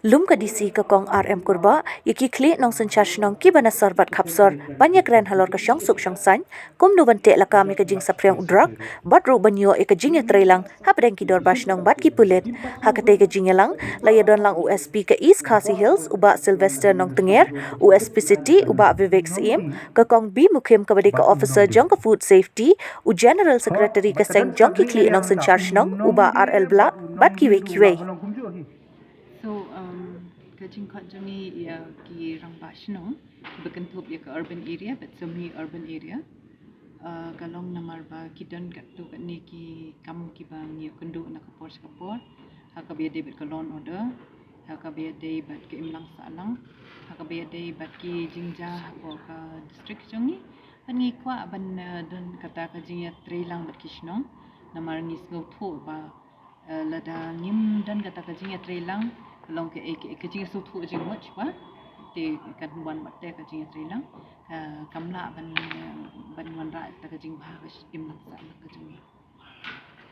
Lum kadisi ke kong RM Kurbah, yaki Khlieh nongsynshar Shnong kiba na sorbat khapsor, banyak ren halor ke shongsuk shongsaiñ, kumno ban Tehlakam ke Jingsaphriang Drok, Drok banyo ke jingiatreilang, hapdeng ki Dorbar Shnong ki pulit, katei ke Jingialang, layadon lang USP ke East Khasi Hills, Bah Silverstar nongtynger, USP City, Bah Vivek Syiem, ke kong Mukhim ke ophisar jong ke food safety, General Secretary ke seng jong ki Khlieh nongsynshar Shnong, RL Blak, kiwei. So, kajing Khot jongi ya ki Bah Shnong berkentup ya ke urban area, but semi urban area. Kalong namar ba kidan kat tu kat ni ki kam ki bang ya kendu nak kapor, haka biade bet kalon order, haka biade bat ke imlang salang, haka biade bat ki jingjah ko ka district jongi. Pani kwa ban don kata ka jingiatreilang bat ki Shnong, namar ngis ngau tho ba lada ngim dan kata ka jingiatreilang long ke jing su thu jing much ba te kan wan mat te ka jing treilang kamla ban wan ra ta ka jing bha ka im nak sa ka jing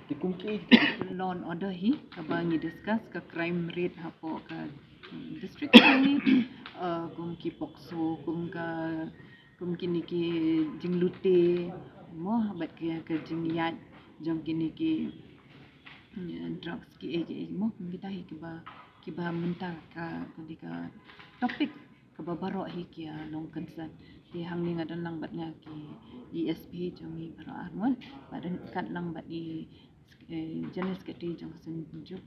Di kumki law and order hi ka ba ni discuss ka crime rate ha po ka district ni kum ki pokso kum kini ki jing lute mo bat ka jing yat jong kini ki drugs ki mo kita hi kiba mentah ka ketika topik kababaro hi kia long concern di hang ni ngadan lang bat nga ki ESP jongi baro armon badan kat lang bat di jenis keti jong senjuk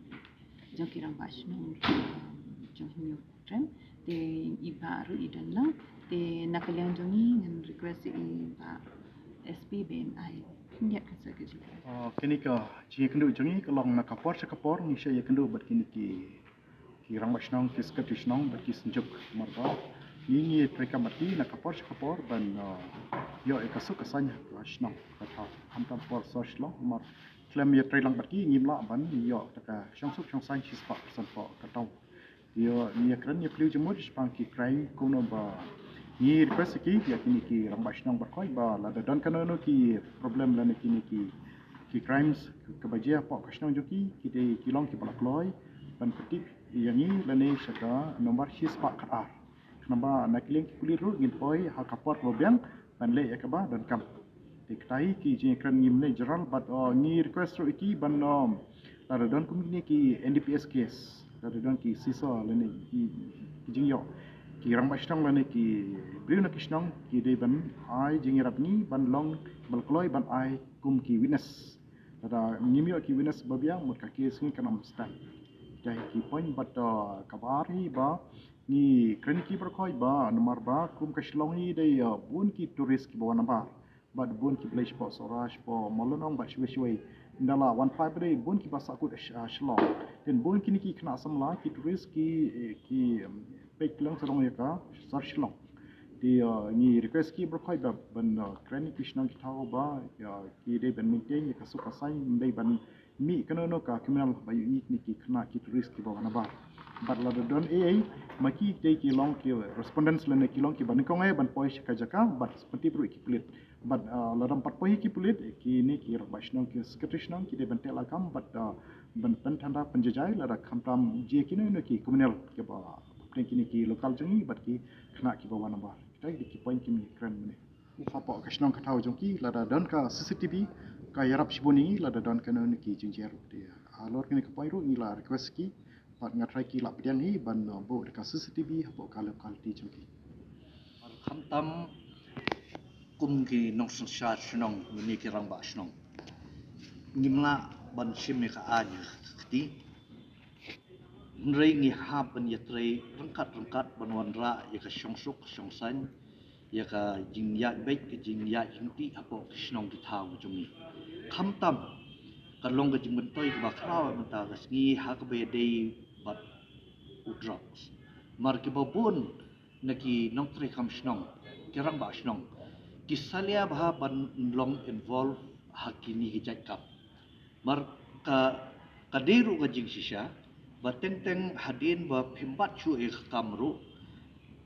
jong kirang basno jong hiu trem de ibaru idan lang de nakaliang jongi ngan request ba SP BNI lihat kan saya kerja kini ka ji kendu jongi kalong nak kapor ni saya kendu bat kini ki rang Bah Shnong ki skat Shnong bat ki senjuk marba ni treka mati nak kapor ban yo ekasuk kasanya Bah Shnong kata hantam por so Shnong mar klem ya treilang bat ki ngimla ban yo taka shongsuk shongsaiñ sispa san po katau yo ni akren ni pliu jemur spang ki crime kumno ba ni request ki ya kini ki rang Bah Shnong bat koi ba la dan kanono ki problem la kini ki crimes kebajia po Shnong joki ki kilong ki balakloi ban petit yang ni lane saka nomor sispa kar kenapa nakling ki kuliru ngin poi ha kapor bobiang ban le yakaba dan kam diktai ki jingkran ngimne general but ni request ro iki ban la don kumni ki NDPS case la don ki siso lane ki jingyo ki rang Bah Shnong lane ki briu na Shnong ki de ban ai jingirap ni ban long balkloi ban ai kum ki witness ada ngimyo ki witness bobiang mut ka case ni kanam stand jai ki point but kabari ba ni kreniki berkoi ba nomor ba kum ka Shlong hi dei bun ki tourist ki bawa nambar but bun ki place po soraj po molonong ba shwe ndala 15 dei bun ki basa ku Shlong den bun ki niki kena samla ki tourist ki pek lang sarong ya ka sar Shlong di ni request ki berkoi ba ban kreniki Shnong ki tahu ba ya ki dei ban maintain ya ka suka sai dei ban mi kanono ka criminal bayu ni ki kena ki tourist ki bawa nabar but la don maki te ki long ki respondents lene ki long ki ban kong ban poi ka jaka but seperti perlu ki pulit but la dam pat poi ki pulit ki ni ki Bah Shnong ki Shnong ki de ban Tehlakam but ban tanda penjajai la kamtam je ki no ki criminal ki ba kini ki lokal jengi but ki kena ki bawa nabar kita di ki point ki mi kran ni apa ka Shnong ka tahu jongki la don ka CCTV ka yarap sibuni la don ka no ki jingiar dia halor kini ka poiru ni la request ki pat ngatrai ki la pediang hi ban bo ka CCTV hapo ka lokal ti jongki khamtam kum ki nongsynshar Shnong ni ki rang Bah Shnong ngimla ban sim ka anya ti nrei ngi ha ban yatrei rangkat ban wanra ya ka shongsuk shongsaiñ ya ka jingiatreilang ke jingiatreilang hapo Shnong ki thau jongi khamtam kalong ka jingmentoi ba kraw mata ka sngi ha ka be dei bat udroks mar ki babun naki nongtynger Shnong ki rang Bah Shnong ki salia bah ban long involve hakini hijat kap mar ka deru ka jingsisha ba teng hadin ba phimbat chu e kamru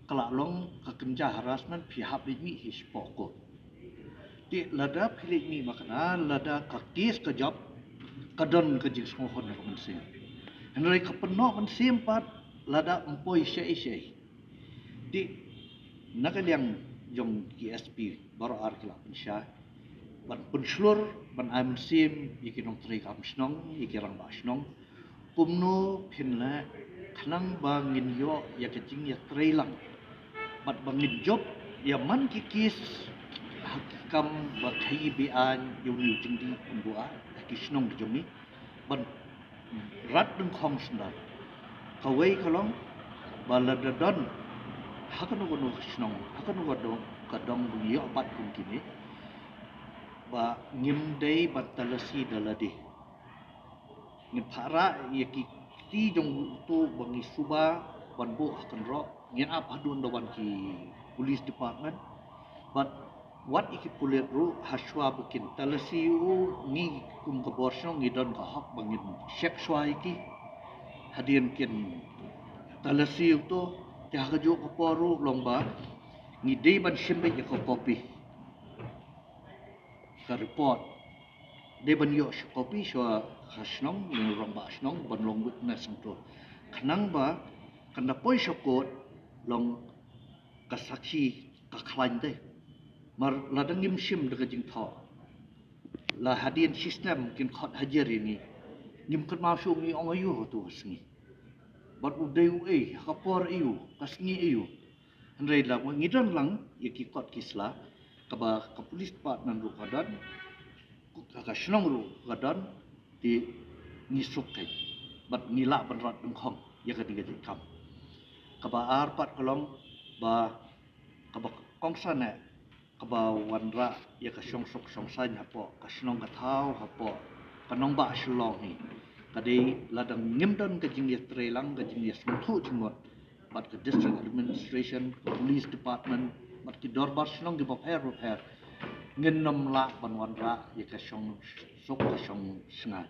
kala long ka kimja harassment phi hap mi hispoko Di lada pilih ni makna lada kakis ke job kadon ke jing smohon ke mensim. Henry ke penuh mensim pat lada empoi syai. Di nak yang jong GSP baru arkila pensya ban penslur ban ai mensim iki nongtynger shnong iki rang ba shnong kumno pinla khnang ba ngin yo ya ke jingiatreilang bat bangin job ya man kikis kam ba kibian yung jingdi bua ki shnong jomi ban rat deng khong sndar kawei kalong baladadon hakanu gono shnong hakanu godo kadong bunyo bat kum kini ba ngim dei batalasi daladi ngin phara ya ki ti jong tu bangi suba ban bu akan ro ngin ap adun dawan ki police department but what iki pulit ru haswa bukin talasi u ni kum ka borsong ngidon ka hak bangin shek shwa iki hadian kin talasi u to ya ka jo ka poru lomba ngidei ban shimbe ya ka kopi ka report de ban yo kopi shwa khashnong ni ramba shnong ban long witness to khnang ba kana poi shokot long kasaksi ka khlain de mar ladang ngim shim de jing tho la hadian system kin khot hajer ini ngim kat ma shu ni ong ayu tu sngi bat u deu e kapor iu kasngi iu andai la ngidon lang yaki kot kisla kaba ka police department ru kadan ka shnong ru kadan di nisuk kai bat ngila ban rat deng khong ya ka diga kam kaba ar pat kolong ba kaba kongsan ne kaba wanra ya ka shongsuk shongsaiñ hapo ka shnong ka thau hapo ka nong ba shlong ni kadai ladang ngimdon ka jingiatreilang ka jingiasmuthu jingmot bat ka district administration police department bat ki Dorbar Shnong di bapher ngin nom la ban wanra ya ka shongsuk ka shongsaiñ